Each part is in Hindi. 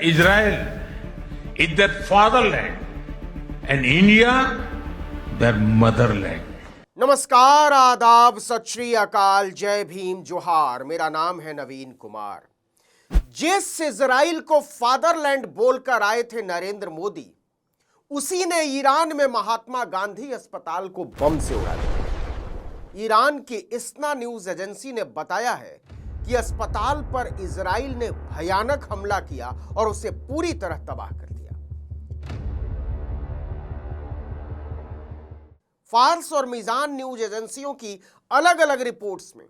Israel is their fatherland and India their motherland. नमस्कार, आदाब, सत श्री अकाल, जय भीम, जोहार। मेरा नाम है नवीन कुमार। जिस इजराइल को फादरलैंड बोलकर आए थे नरेंद्र मोदी, उसी ने ईरान में महात्मा गांधी अस्पताल को बम से उड़ा दिया। ईरान की इस्ना न्यूज एजेंसी ने बताया है कि अस्पताल पर इजराइल ने भयानक हमला किया और उसे पूरी तरह तबाह कर दिया। फार्स और मीजान न्यूज एजेंसियों की अलग अलग रिपोर्ट्स में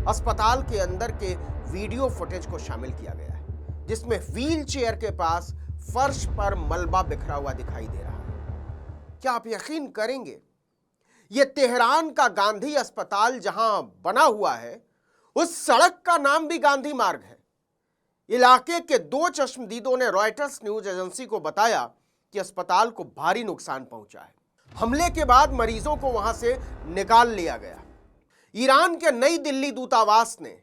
अस्पताल के अंदर के वीडियो फुटेज को शामिल किया गया है, जिसमें व्हील चेयर के पास फर्श पर मलबा बिखरा हुआ दिखाई दे रहा है। क्या आप यकीन करेंगे, यह तेहरान का गांधी अस्पताल जहां बना हुआ है, उस सड़क का नाम भी गांधी मार्ग है। इलाके के दो चश्मदीदों ने रॉयटर्स न्यूज एजेंसी को बताया कि अस्पताल को भारी नुकसान पहुंचा है। हमले के बाद मरीजों को वहां से निकाल लिया गया। ईरान के नई दिल्ली दूतावास ने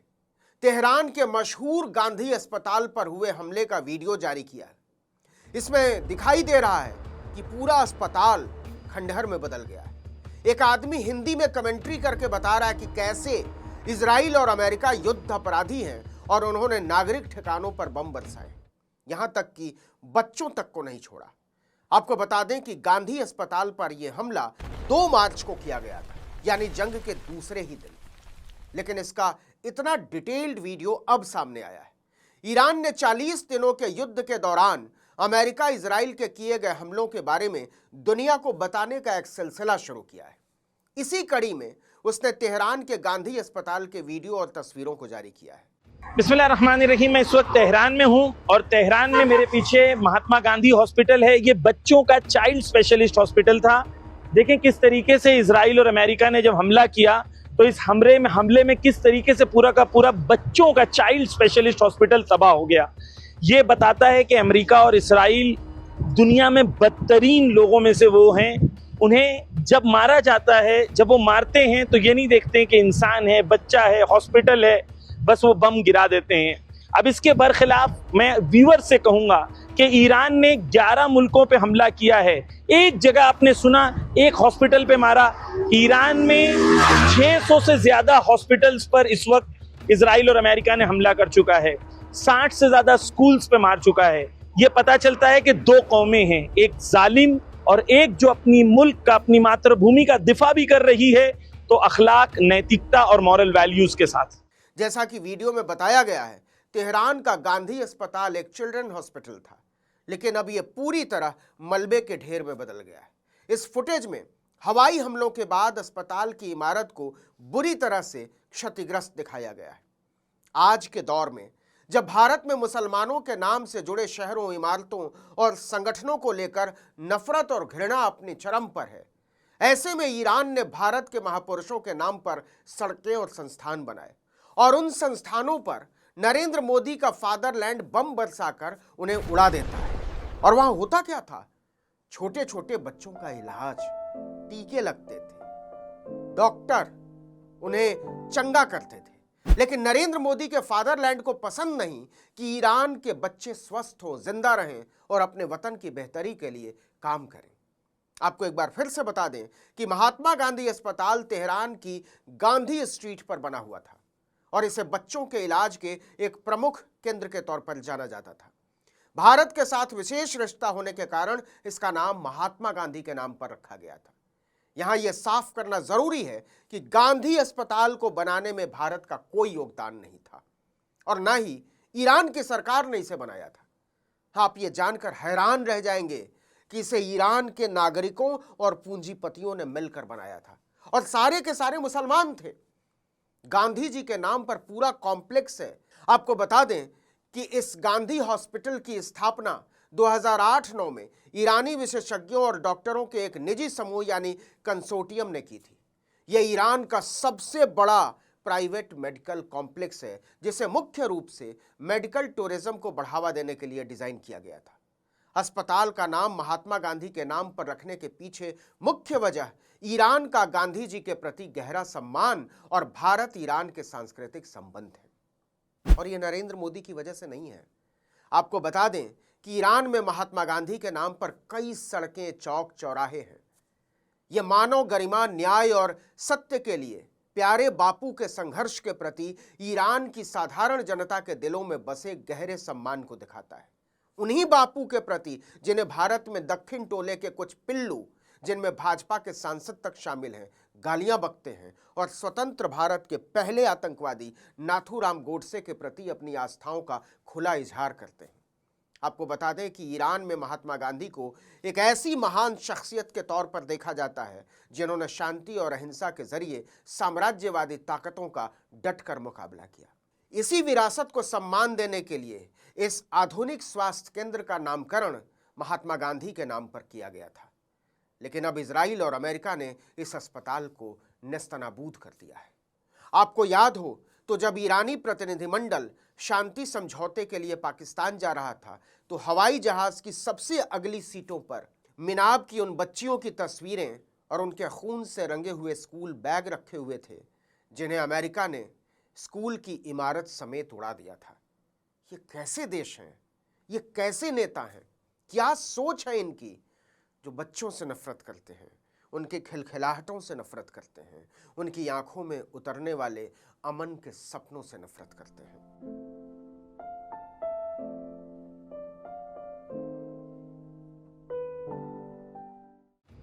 तेहरान के मशहूर गांधी अस्पताल पर हुए हमले का वीडियो जारी किया है। इसमें दिखाई दे रहा है कि पूरा अस्पताल खंडहर में बदल गया है। एक आदमी हिंदी में कमेंट्री करके बता रहा है कि कैसे इजराइल और अमेरिका युद्ध अपराधी हैं और उन्होंने नागरिक ठिकानों पर बम बरसाए, यहां तक कि बच्चों तक को नहीं छोड़ा। आपको बता दें कि गांधी अस्पताल पर यह हमला 2 मार्च को किया गया था, यानी जंग के दूसरे ही दिन। लेकिन इसका इतना डिटेल्ड वीडियो अब सामने आया है। ईरान ने 40 दिनों के युद्ध के दौरान अमेरिका इजराइल के किए गए हमलों के बारे में दुनिया को बताने का एक सिलसिला शुरू किया है। इसी कड़ी में उसने तेहरान के गांधी अस्पताल के वीडियो और तस्वीरों को जारी किया है। बिस्मिल्लाहिर्रहमानिर्रहीम। मैं इस वक्त तेहरान में हूं और तेहरान में मेरे पीछे महात्मा गांधी हॉस्पिटल है। ये बच्चों का चाइल्ड स्पेशलिस्ट हॉस्पिटल था। देखें किस तरीके से इजराइल और अमेरिका ने जब हमला किया तो इस हमले में किस तरीके से पूरा का पूरा बच्चों का चाइल्ड स्पेशलिस्ट हॉस्पिटल तबाह हो गया। ये बताता है कि अमेरिका और इजराइल दुनिया में बदतरीन लोगों में से वो हैं। उन्हें जब मारा जाता है, जब वो मारते हैं तो ये नहीं देखते कि इंसान है, बच्चा है, हॉस्पिटल है, बस वो बम गिरा देते हैं। अब इसके बरखिलाफ मैं व्यूअर से कहूंगा कि ईरान ने 11 मुल्कों पे हमला किया है। एक जगह आपने सुना एक हॉस्पिटल पे मारा। ईरान में 600 से ज्यादा हॉस्पिटल्स पर इस वक्त इजराइल और अमेरिका ने हमला कर चुका है। 60 से ज्यादा स्कूल्स पे मार चुका है। ये पता चलता है कि 2 कौमें हैं, एक जालिम और एक जो अपनी मुल्क का, अपनी मातृभूमि का दिफा भी कर रही है, तो अखलाक, नैतिकता और मॉरल वैल्यूज के साथ। जैसा कि वीडियो में बताया गया है, तेहरान का गांधी अस्पताल एक चिल्ड्रन हॉस्पिटल था, लेकिन अब यह पूरी तरह मलबे के ढेर में बदल गया है। इस फुटेज में हवाई हमलों के बाद अस्पताल की इमारत को बुरी तरह से क्षतिग्रस्त दिखाया गया है। आज के दौर में जब भारत में मुसलमानों के नाम से जुड़े शहरों, इमारतों और संगठनों को लेकर नफरत और घृणा अपनी चरम पर है, ऐसे में ईरान ने भारत के महापुरुषों के नाम पर सड़कें और संस्थान बनाए और उन संस्थानों पर नरेंद्र मोदी का फादरलैंड बम बरसाकर उन्हें उड़ा देता है। और वहां होता क्या था? छोटे छोटे बच्चों का इलाज, टीके लगते थे, डॉक्टर उन्हें चंगा करते थे। लेकिन नरेंद्र मोदी के फादरलैंड को पसंद नहीं कि ईरान के बच्चे स्वस्थ हों, जिंदा रहें और अपने वतन की बेहतरी के लिए काम करें। आपको एक बार फिर से बता दें कि महात्मा गांधी अस्पताल तेहरान की गांधी स्ट्रीट पर बना हुआ था और इसे बच्चों के इलाज के एक प्रमुख केंद्र के तौर पर जाना जाता था। भारत के साथ विशेष रिश्ता होने के कारण इसका नाम महात्मा गांधी के नाम पर रखा गया था। यहां यह साफ करना जरूरी है कि गांधी अस्पताल को बनाने में भारत का कोई योगदान नहीं था और ना ही ईरान की सरकार ने इसे बनाया था। आप ये जानकर हैरान रह जाएंगे कि इसे ईरान के नागरिकों और पूंजीपतियों ने मिलकर बनाया था और सारे के सारे मुसलमान थे। गांधी जी के नाम पर पूरा कॉम्प्लेक्स है। आपको बता दें कि इस गांधी हॉस्पिटल की स्थापना 2008-9 में ईरानी विशेषज्ञों और डॉक्टरों के एक निजी समूह यानी कंसोर्टियम ने की थी। यह ईरान का सबसे बड़ा प्राइवेट मेडिकल कॉम्प्लेक्स है, जिसे मुख्य रूप से मेडिकल टूरिज्म को बढ़ावा देने के लिए डिजाइन किया गया था। अस्पताल का नाम महात्मा गांधी के नाम पर रखने के पीछे मुख्य वजह ईरान का गांधी जी के प्रति गहरा सम्मान और भारत ईरान के सांस्कृतिक संबंध है। और यह नरेंद्र मोदी की वजह से नहीं है। आपको बता दें कि ईरान में महात्मा गांधी के नाम पर कई सड़कें, चौक, चौराहे हैं। यह मानव गरिमा, न्याय और सत्य के लिए प्यारे बापू के संघर्ष के प्रति ईरान की साधारण जनता के दिलों में बसे गहरे सम्मान को दिखाता है। उन्हीं बापू के प्रति जिन्हें भारत में दक्षिण टोले के कुछ पिल्लू, जिनमें भाजपा के सांसद तक शामिल हैं, गालियां बकते हैं और स्वतंत्र भारत के पहले आतंकवादी नाथूराम गोडसे के प्रति अपनी आस्थाओं का खुला इजहार करते हैं। आपको बता दें कि ईरान में महात्मा गांधी को एक ऐसी महान शख्सियत के तौर पर देखा जाता है जिन्होंने शांति और अहिंसा के जरिए साम्राज्यवादी ताकतों का डटकर मुकाबला किया। इसी विरासत को सम्मान देने के लिए इस आधुनिक स्वास्थ्य केंद्र का नामकरण महात्मा गांधी के नाम पर किया गया था। लेकिन अब इजराइल और अमेरिका ने इस अस्पताल को नेस्तनाबूद कर दिया है। आपको याद हो तो जब ईरानी प्रतिनिधिमंडल शांति समझौते के लिए पाकिस्तान जा रहा था तो हवाई जहाज की सबसे अगली सीटों पर मिनाब की उन बच्चियों की तस्वीरें और उनके खून से रंगे हुए स्कूल बैग रखे हुए थे जिन्हें अमेरिका ने स्कूल की इमारत समेत उड़ा दिया था। ये कैसे देश हैं? ये कैसे नेता हैं? क्या सोच है इनकी, जो बच्चों से नफरत करते हैं, उनके खिलखिलाहटों से नफरत करते हैं, उनकी आंखों में उतरने वाले अमन के सपनों से नफरत करते हैं।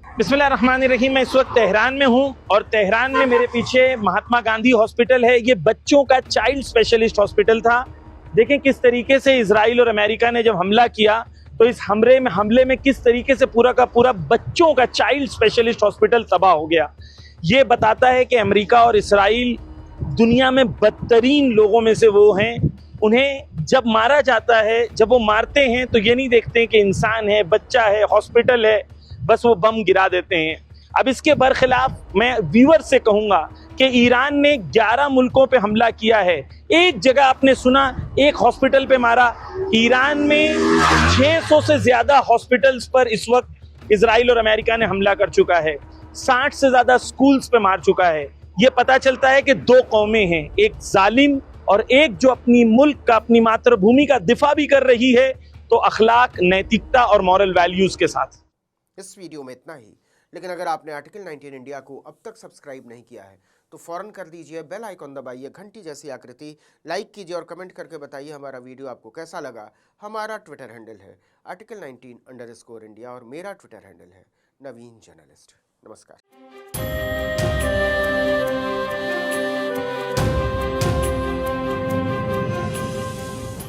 बिस्मिल्लाहिर्रहमानिर्रहीम। मैं इस वक्त तेहरान में हूं और तेहरान में मेरे पीछे महात्मा गांधी हॉस्पिटल है। ये बच्चों का चाइल्ड स्पेशलिस्ट हॉस्पिटल था। देखें किस तरीके से इजराइल और अमेरिका ने जब हमला किया तो इस हमले में किस तरीके से पूरा का पूरा बच्चों का चाइल्ड स्पेशलिस्ट हॉस्पिटल तबाह हो गया। ये बताता है कि अमेरिका और इजराइल दुनिया में बदतरीन लोगों में से वो हैं। उन्हें जब मारा जाता है, जब वो मारते हैं तो ये नहीं देखते कि इंसान है, बच्चा है, हॉस्पिटल है, बस वो बम गिरा देते हैं। अब इसके बरखिलाफ मैं व्यूअर से कहूंगा कि ईरान ने 11 मुल्कों पे हमला किया है। एक जगह आपने सुना एक हॉस्पिटल पे मारा। ईरान में 600 से ज्यादा हॉस्पिटल्स पर इस वक्त इजराइल और अमेरिका ने हमला कर चुका है। 60 से ज्यादा स्कूल्स पे मार चुका है। ये पता चलता है कि दो कौमें हैं, एक जालिम और एक जो अपनी मुल्क का, अपनी मातृभूमि का दिफा भी कर रही है तो अखलाक, नैतिकता और मॉरल वैल्यूज के साथ। इस वीडियो में इतना ही, लेकिन अगर आपने आर्टिकल 19 इंडिया को अब तक सब्सक्राइब नहीं किया है तो फौरन कर दीजिए, बेल आइकॉन दबाइए, घंटी जैसी आकृति, लाइक कीजिए और कमेंट करके बताइए हमारा वीडियो आपको कैसा लगा। हमारा ट्विटर हैंडल है आर्टिकल 19_इंडिया और मेरा ट्विटर हैंडल है नवीन जर्नलिस्ट। नमस्कार।